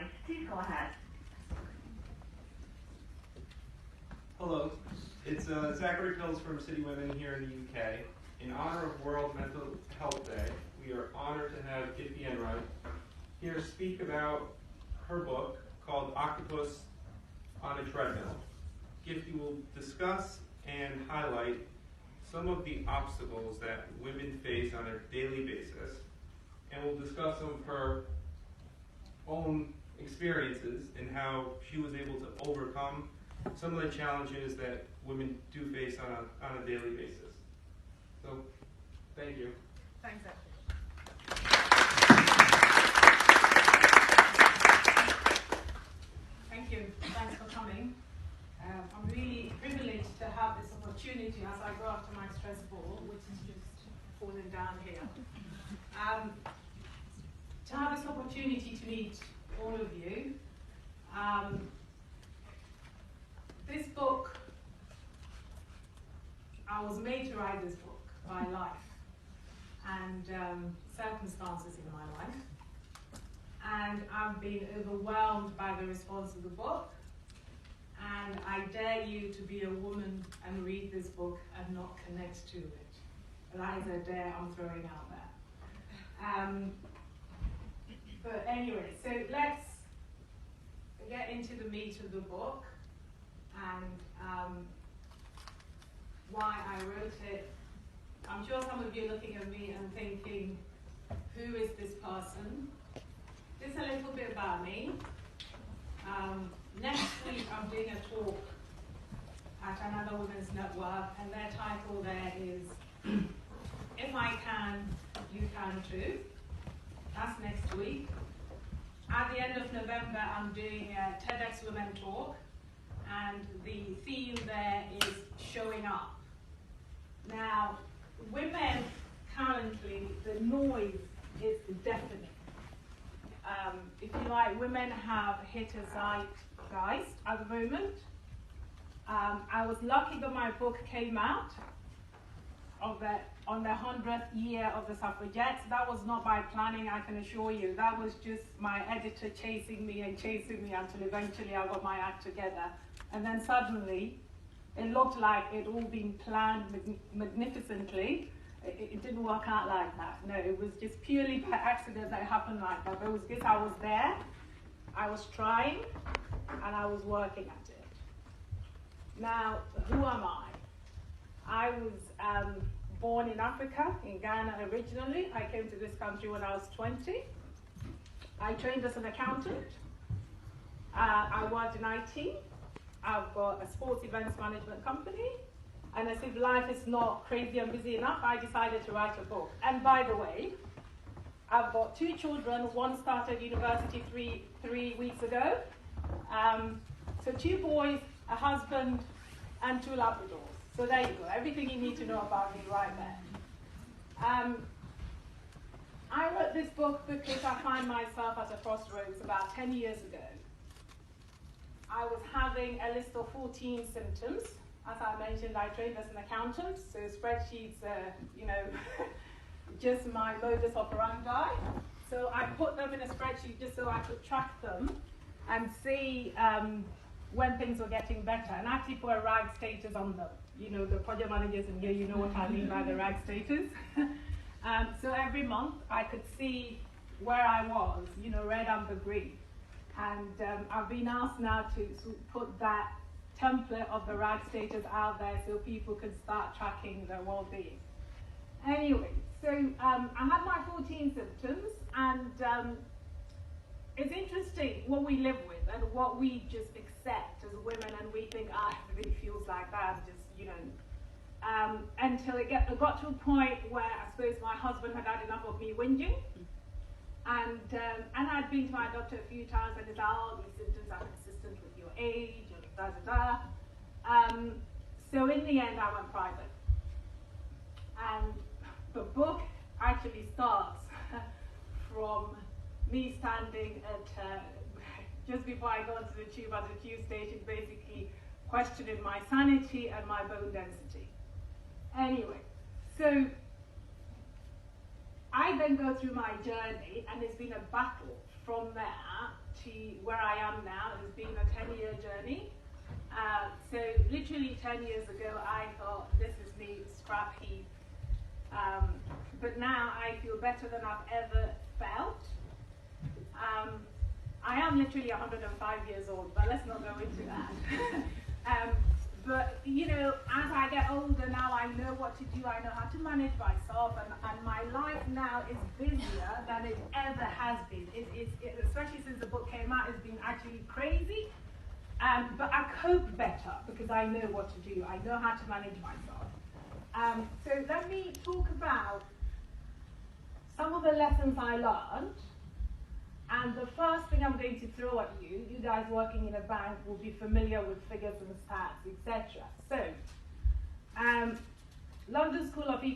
Enright. Please go ahead. Hello, it's Zachary Pills from Citi Women here in the UK. In honor of World Mental Health Day, we are honored to have Gifty Enright here speak about her book called Octopus on a Treadmill. Gifty will discuss and highlight some of the obstacles that women face on a daily basis, and we'll discuss some of her own experiences and how she was able to overcome some of the challenges that women do face on a daily basis. So, thank you. Thanks, Ashley. Thank you. Thanks for coming. I'm really privileged to have this opportunity as I go after my stress ball, which is just falling down here. To have this opportunity to meet all of you. This book, I was made to write this book by life and circumstances in my life. And I've been overwhelmed by the response of the book. And I dare you to be a woman and read this book and not connect to it. That is a dare I'm throwing out there. But anyway, so let's get into the meat of the book and why I wrote it. I'm sure some of you are looking at me and thinking, who is this person? Just a little bit about me. Next week I'm doing a talk at another women's network, and their title there is If I Can, You Can Too. That's next week. At the end of November I'm doing a TEDx Women talk, and the theme there is showing up. Now, women currently, the noise is deafening. If you like, women have hit a zeitgeist at the moment. I was lucky that my book came out on the 100th year of the suffragettes. That was not by planning, I can assure you. That was just my editor chasing me until eventually I got my act together. And then suddenly, it looked like it all been planned magnificently. It didn't work out like that. No, it was just purely by accident that it happened like that. But it was because I was there, I was trying, and I was working at it. Now, who am I? I was born in Africa, in Ghana originally. I came to this country when I was 20. I trained as an accountant. I worked in IT. I've got a sports events management company. And as if life is not crazy and busy enough, I decided to write a book. And by the way, I've got 2 children. One started university three weeks ago. So 2 boys, a husband, and 2 Labradors. So there you go. Everything you need to know about me right there. I wrote this book because I find myself at a crossroads about 10 years ago. I was having a list of 14 symptoms. As I mentioned, I trained as an accountant, so spreadsheets are, just my modus operandi. So I put them in a spreadsheet just so I could track them and see when things were getting better, and actually put a rag status on them. The project managers in here, you know what I mean by the rag status. So every month I could see where I was, red, amber, green. And I've been asked now to put that template of the rag status out there so people can start tracking their well-being. Anyway, so I had my 14 symptoms, and it's interesting what we live with and what we just accept as women, and we think, everybody feels like that, just, until it got to a point where I suppose my husband had had enough of me whinging, and I'd been to my doctor a few times, and he said, these symptoms are consistent with your age, and so in the end, I went private. And the book actually starts from me standing at, just before I go into the tube at the tube station, basically questioning my sanity and my bone density. Anyway, so I then go through my journey, and it's been a battle from there to where I am now. It's been a 10-year journey. So literally 10 years ago, I thought, this is me, scrap heap. But now I feel better than I've ever felt. I am literally 105 years old, but let's not go into that. But you know, as I get older now, I know what to do. I know how to manage myself, and my life now is busier than it ever has been. Especially since the book came out, it's been actually crazy. But I cope better because I know what to do. I know how to manage myself. So let me talk about some of the lessons I learned. And the first thing I'm going to throw at you, you guys working in a bank will be familiar with figures and stats, etc. So, London School of